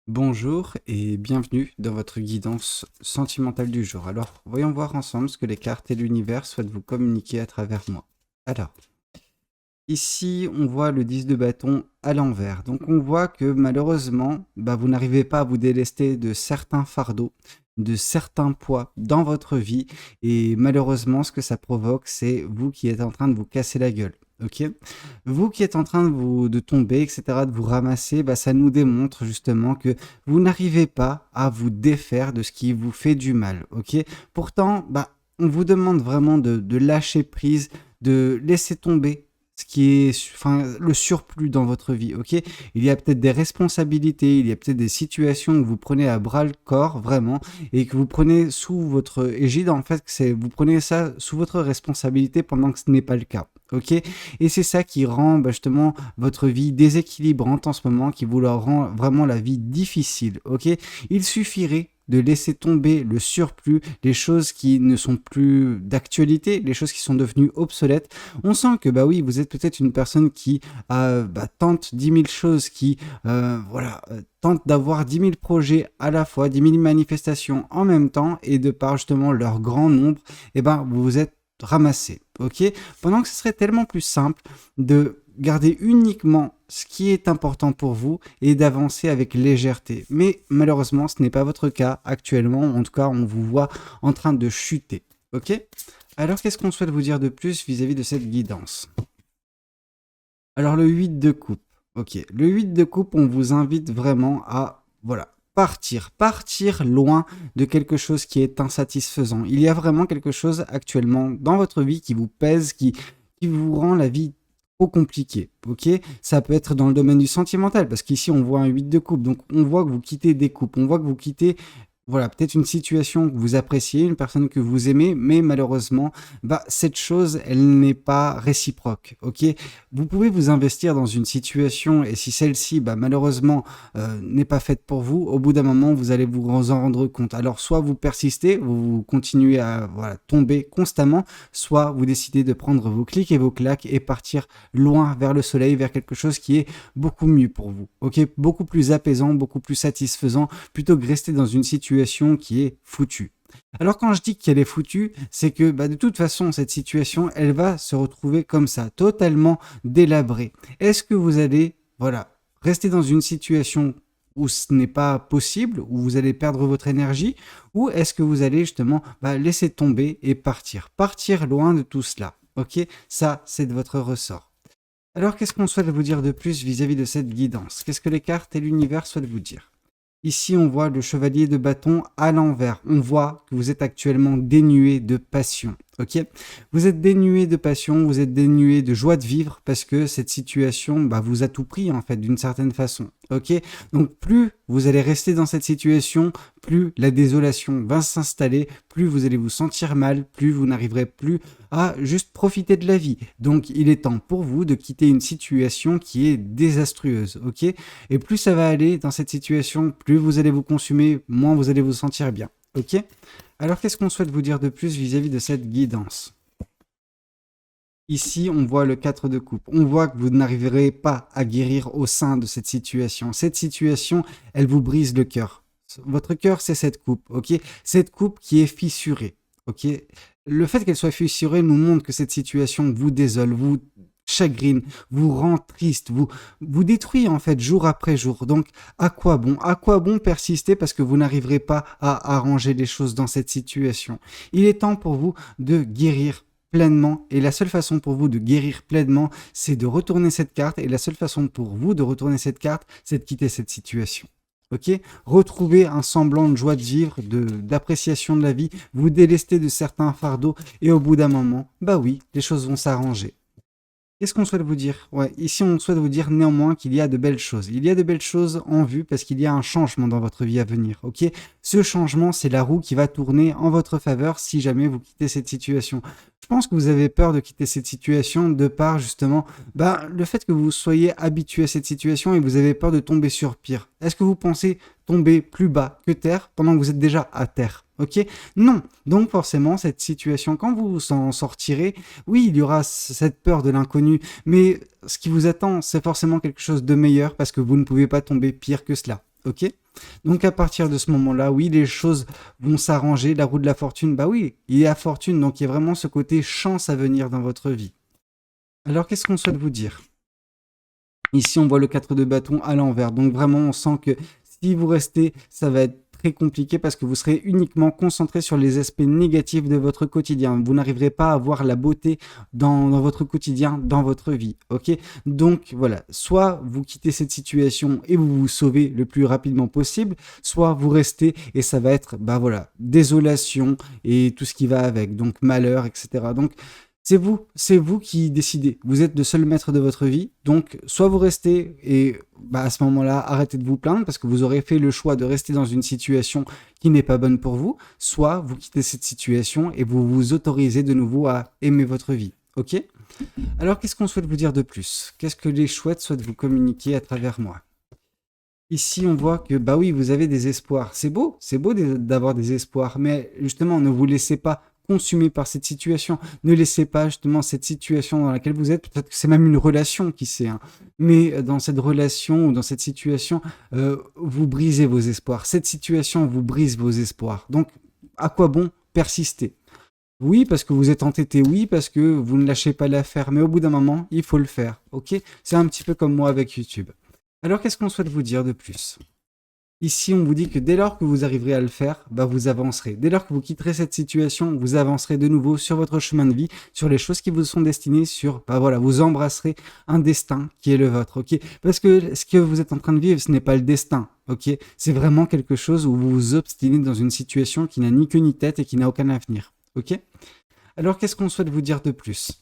Bonjour et bienvenue dans votre guidance sentimentale du jour. Alors, voyons voir ensemble ce que les cartes et l'univers souhaitent vous communiquer à travers moi. Alors, ici, on voit le 10 de bâton à l'envers. Donc, on voit que malheureusement, vous n'arrivez pas à vous délester de certains fardeaux, de certains poids dans votre vie. Et malheureusement, ce que ça provoque, c'est vous qui êtes en train de vous casser la gueule. Ok. Vous qui êtes en train de tomber, etc., de vous ramasser, ça nous démontre justement que vous n'arrivez pas à vous défaire de ce qui vous fait du mal. Ok. Pourtant, on vous demande vraiment de lâcher prise, de laisser tomber ce qui est, enfin, le surplus dans votre vie, ok. Il y a peut-être des responsabilités, il y a peut-être des situations que vous prenez à bras le corps, vraiment, et que vous prenez sous votre égide, en fait, vous prenez ça sous votre responsabilité pendant que ce n'est pas le cas, ok. Et c'est ça qui rend justement votre vie déséquilibrante en ce moment, qui vous la rend vraiment la vie difficile, ok. Il suffirait de laisser tomber le surplus, les choses qui ne sont plus d'actualité, les choses qui sont devenues obsolètes. On sent que oui, vous êtes peut-être une personne qui tente 10 000 choses, qui tente d'avoir 10 000 projets à la fois, 10 000 manifestations en même temps, et de par justement leur grand nombre, vous vous êtes ramassé, ok. Pendant que ce serait tellement plus simple de garder uniquement ce qui est important pour vous et d'avancer avec légèreté. Mais malheureusement, ce n'est pas votre cas actuellement. En tout cas, on vous voit en train de chuter. Ok. Alors, qu'est-ce qu'on souhaite vous dire de plus vis-à-vis de cette guidance? Alors, le 8 de coupe. Ok. Le 8 de coupe, on vous invite vraiment à, partir loin de quelque chose qui est insatisfaisant. Il y a vraiment quelque chose actuellement dans votre vie qui vous pèse, qui vous rend la vie trop compliquée, ok. Ça peut être dans le domaine du sentimental, parce qu'ici on voit un 8 de coupe, donc on voit que vous quittez des couples, on voit que vous quittez peut-être une situation que vous appréciez, une personne que vous aimez, mais malheureusement, cette chose, elle n'est pas réciproque, ok. Vous pouvez vous investir dans une situation, et si celle-ci, malheureusement, n'est pas faite pour vous, au bout d'un moment, vous allez vous en rendre compte. Alors, soit vous persistez, vous continuez à tomber constamment, soit vous décidez de prendre vos clics et vos claques et partir loin vers le soleil, vers quelque chose qui est beaucoup mieux pour vous, ok, beaucoup plus apaisant, beaucoup plus satisfaisant, plutôt que rester dans une situation qui est foutue. Alors quand je dis qu'elle est foutue, c'est que de toute façon, cette situation, elle va se retrouver comme ça, totalement délabrée. Est-ce que vous allez, rester dans une situation où ce n'est pas possible, où vous allez perdre votre énergie, ou est-ce que vous allez justement laisser tomber et partir loin de tout cela, ok. Ça, c'est de votre ressort. Alors, qu'est-ce qu'on souhaite vous dire de plus vis-à-vis de cette guidance? Qu'est-ce que les cartes et l'univers souhaitent vous dire? Ici, on voit le chevalier de bâton à l'envers. On voit que vous êtes actuellement dénué de passion. Ok, vous êtes dénué de passion, vous êtes dénué de joie de vivre parce que cette situation vous a tout pris en fait d'une certaine façon. Ok, donc plus vous allez rester dans cette situation, plus la désolation va s'installer, plus vous allez vous sentir mal, plus vous n'arriverez plus à juste profiter de la vie. Donc il est temps pour vous de quitter une situation qui est désastreuse. Ok, et plus ça va aller dans cette situation, plus vous allez vous consumer, moins vous allez vous sentir bien. Ok. Alors, qu'est-ce qu'on souhaite vous dire de plus vis-à-vis de cette guidance? Ici, on voit le 4 de coupe. On voit que vous n'arriverez pas à guérir au sein de cette situation. Cette situation, elle vous brise le cœur. Votre cœur, c'est cette coupe, ok? Cette coupe qui est fissurée, ok? Le fait qu'elle soit fissurée nous montre que cette situation vous désole, vous chagrine, vous rend triste, vous détruit en fait jour après jour. Donc à quoi bon? À quoi bon persister parce que vous n'arriverez pas à arranger les choses dans cette situation? Il est temps pour vous de guérir pleinement, et la seule façon pour vous de guérir pleinement, c'est de retourner cette carte, et la seule façon pour vous de retourner cette carte, c'est de quitter cette situation. Ok, retrouver un semblant de joie de vivre, d'appréciation de la vie, vous délester de certains fardeaux, et au bout d'un moment, oui, les choses vont s'arranger. Qu'est-ce qu'on souhaite vous dire? Ouais, ici on souhaite vous dire néanmoins qu'il y a de belles choses. Il y a de belles choses en vue parce qu'il y a un changement dans votre vie à venir, ok? Ce changement, c'est la roue qui va tourner en votre faveur si jamais vous quittez cette situation. Je pense que vous avez peur de quitter cette situation de par justement le fait que vous soyez habitué à cette situation et vous avez peur de tomber sur pire. Est-ce que vous pensez tomber plus bas que terre pendant que vous êtes déjà à terre? Ok? Non. Donc forcément, cette situation, quand vous en sortirez, oui, il y aura cette peur de l'inconnu, mais ce qui vous attend, c'est forcément quelque chose de meilleur parce que vous ne pouvez pas tomber pire que cela. ok? Donc à partir de ce moment-là, oui, les choses vont s'arranger, la roue de la fortune, bah oui, il y a fortune, donc il y a vraiment ce côté chance à venir dans votre vie. Alors qu'est-ce qu'on souhaite vous dire? Ici, on voit le 4 de bâton à l'envers. Donc vraiment, on sent que si vous restez, ça va être très compliqué parce que vous serez uniquement concentré sur les aspects négatifs de votre quotidien. Vous n'arriverez pas à voir la beauté dans votre quotidien, dans votre vie. Ok? Donc voilà, soit vous quittez cette situation et vous vous sauvez le plus rapidement possible, soit vous restez et ça va être, bah voilà, désolation et tout ce qui va avec. Donc malheur, etc. Donc c'est vous qui décidez. Vous êtes le seul maître de votre vie. Donc, soit vous restez et bah, à ce moment-là, arrêtez de vous plaindre parce que vous aurez fait le choix de rester dans une situation qui n'est pas bonne pour vous. Soit vous quittez cette situation et vous vous autorisez de nouveau à aimer votre vie. Ok? Alors, qu'est-ce qu'on souhaite vous dire de plus? Qu'est-ce que les chouettes souhaitent vous communiquer à travers moi? Ici, on voit que, bah oui, vous avez des espoirs. C'est beau d'avoir des espoirs, mais justement, ne vous laissez pas consumer par cette situation. Ne laissez pas justement cette situation dans laquelle vous êtes. Peut-être que c'est même une relation qui sait, hein. Mais dans cette relation ou dans cette situation, vous brisez vos espoirs. Cette situation vous brise vos espoirs. Donc, à quoi bon persister? Oui, parce que vous êtes entêté, oui, parce que vous ne lâchez pas l'affaire, mais au bout d'un moment, il faut le faire, ok? C'est un petit peu comme moi avec YouTube. Alors, qu'est-ce qu'on souhaite vous dire de plus? Ici, on vous dit que dès lors que vous arriverez à le faire, bah vous avancerez. Dès lors que vous quitterez cette situation, vous avancerez de nouveau sur votre chemin de vie, sur les choses qui vous sont destinées, bah voilà, vous embrasserez un destin qui est le vôtre, ok? Parce que ce que vous êtes en train de vivre, ce n'est pas le destin, ok? C'est vraiment quelque chose où vous vous obstinez dans une situation qui n'a ni queue ni tête et qui n'a aucun avenir, ok? Alors, qu'est-ce qu'on souhaite vous dire de plus?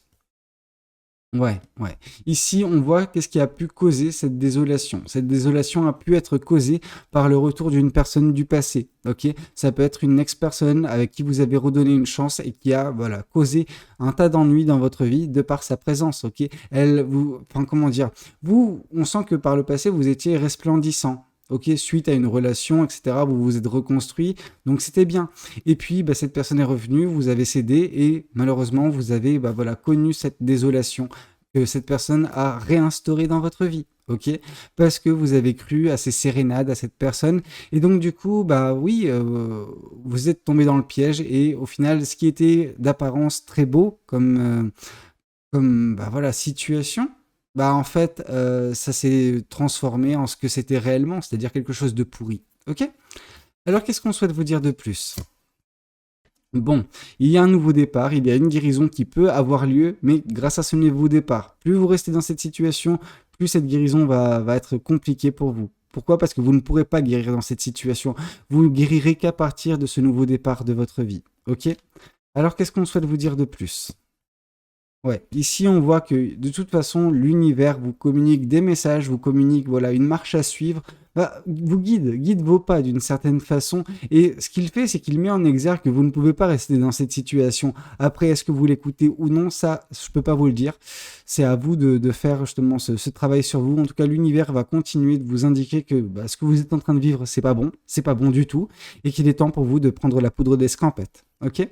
Ouais, ouais. Ici, on voit qu'est-ce qui a pu causer cette désolation. Cette désolation a pu être causée par le retour d'une personne du passé. Ok, ça peut être une ex-personne avec qui vous avez redonné une chance et qui a, voilà, causé un tas d'ennuis dans votre vie de par sa présence. Ok, enfin, comment dire, on sent que par le passé, vous étiez resplendissant. Ok, suite à une relation, etc., vous vous êtes reconstruit, donc c'était bien. Et puis, bah, cette personne est revenue, vous avez cédé et malheureusement, vous avez, bah, voilà, connu cette désolation que cette personne a réinstaurée dans votre vie. Ok, parce que vous avez cru à ces sérénades, à cette personne, et donc du coup, bah oui, vous êtes tombé dans le piège, et au final, ce qui était d'apparence très beau comme bah voilà, situation, bah en fait, ça s'est transformé en ce que c'était réellement, c'est-à-dire quelque chose de pourri. Ok? Alors qu'est-ce qu'on souhaite vous dire de plus? Bon, il y a un nouveau départ, il y a une guérison qui peut avoir lieu, mais grâce à ce nouveau départ, plus vous restez dans cette situation, plus cette guérison va être compliquée pour vous. Pourquoi? Parce que vous ne pourrez pas guérir dans cette situation. Vous ne guérirez qu'à partir de ce nouveau départ de votre vie. Ok? Alors qu'est-ce qu'on souhaite vous dire de plus? Ouais, ici on voit que de toute façon l'univers vous communique des messages, vous communique voilà une marche à suivre, bah, vous guide vos pas d'une certaine façon, et ce qu'il fait c'est qu'il met en exergue que vous ne pouvez pas rester dans cette situation. Après est-ce que vous l'écoutez ou non, ça je peux pas vous le dire, c'est à vous de faire justement ce travail sur vous. En tout cas l'univers va continuer de vous indiquer que bah, ce que vous êtes en train de vivre c'est pas bon du tout, et qu'il est temps pour vous de prendre la poudre d'escampette, ok?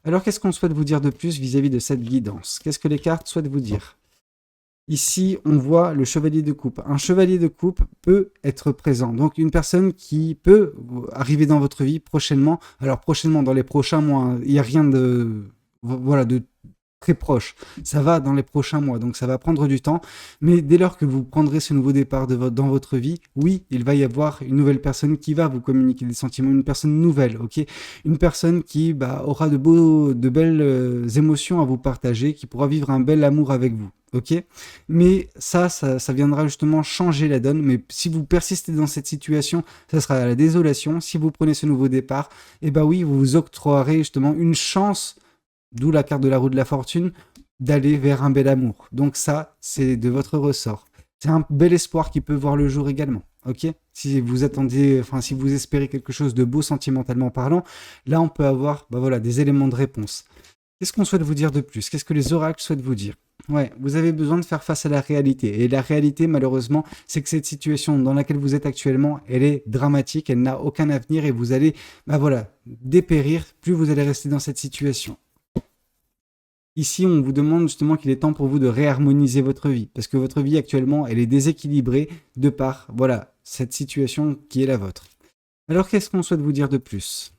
Alors, qu'est-ce qu'on souhaite vous dire de plus vis-à-vis de cette guidance? Qu'est-ce que les cartes souhaitent vous dire? Ici, on voit le chevalier de coupe. Un chevalier de coupe peut être présent. Donc, une personne qui peut arriver dans votre vie prochainement. Alors, prochainement, dans les prochains mois, hein, il n'y a rien voilà, de très proche. Ça va dans les prochains mois, donc ça va prendre du temps. Mais dès lors que vous prendrez ce nouveau départ dans votre vie, oui, il va y avoir une nouvelle personne qui va vous communiquer des sentiments, une personne nouvelle, ok? Une personne qui bah, aura de belles émotions à vous partager, qui pourra vivre un bel amour avec vous. Ok, mais ça viendra justement changer la donne. Mais si vous persistez dans cette situation, ça sera la désolation. Si vous prenez ce nouveau départ, et bah oui, vous vous octroierez justement une chance, d'où la carte de la roue de la fortune, d'aller vers un bel amour. Donc ça, c'est de votre ressort. C'est un bel espoir qui peut voir le jour également. Ok, si vous attendez, enfin si vous espérez quelque chose de beau sentimentalement parlant, là on peut avoir, bah voilà, des éléments de réponse. Qu'est-ce qu'on souhaite vous dire de plus? Qu'est-ce que les oracles souhaitent vous dire? Ouais, vous avez besoin de faire face à la réalité. Et la réalité, malheureusement, c'est que cette situation dans laquelle vous êtes actuellement, elle est dramatique, elle n'a aucun avenir et vous allez, bah voilà, dépérir, plus vous allez rester dans cette situation. Ici, on vous demande justement qu'il est temps pour vous de réharmoniser votre vie, parce que votre vie actuellement, elle est déséquilibrée de par, voilà, cette situation qui est la vôtre. Alors, qu'est-ce qu'on souhaite vous dire de plus?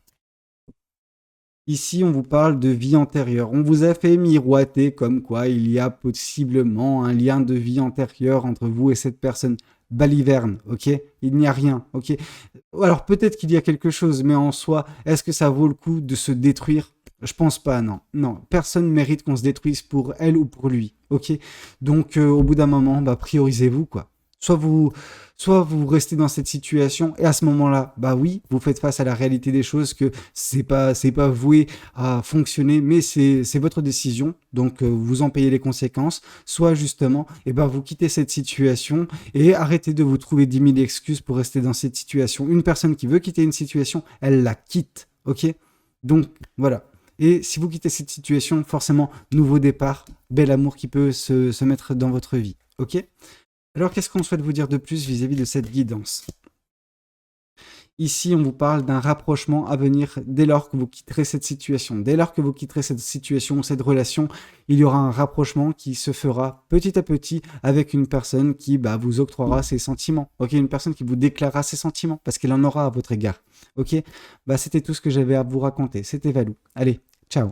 Ici, on vous parle de vie antérieure. On vous a fait miroiter comme quoi il y a possiblement un lien de vie antérieure entre vous et cette personne. Baliverne, ok? Il n'y a rien, ok? Alors peut-être qu'il y a quelque chose, mais en soi, est-ce que ça vaut le coup de se détruire? Je pense pas, non. Non, personne mérite qu'on se détruise pour elle ou pour lui, ok? Donc au bout d'un moment, bah priorisez-vous, quoi. Soit vous, soit vous restez dans cette situation et à ce moment-là, bah oui, vous faites face à la réalité des choses que c'est pas voué à fonctionner, mais c'est votre décision, donc vous en payez les conséquences. Soit justement, et ben vous quittez cette situation et arrêtez de vous trouver 10 000 excuses pour rester dans cette situation. Une personne qui veut quitter une situation, elle la quitte, ok? Donc voilà. Et si vous quittez cette situation, forcément, nouveau départ, bel amour qui peut se mettre dans votre vie, ok? Alors, qu'est-ce qu'on souhaite vous dire de plus vis-à-vis de cette guidance? Ici, on vous parle d'un rapprochement à venir dès lors que vous quitterez cette situation. Dès lors que vous quitterez cette situation, cette relation, il y aura un rapprochement qui se fera petit à petit avec une personne qui vous octroiera ses sentiments. Ok, une personne qui vous déclarera ses sentiments parce qu'elle en aura à votre égard. Ok, c'était tout ce que j'avais à vous raconter. C'était Valou. Allez, ciao.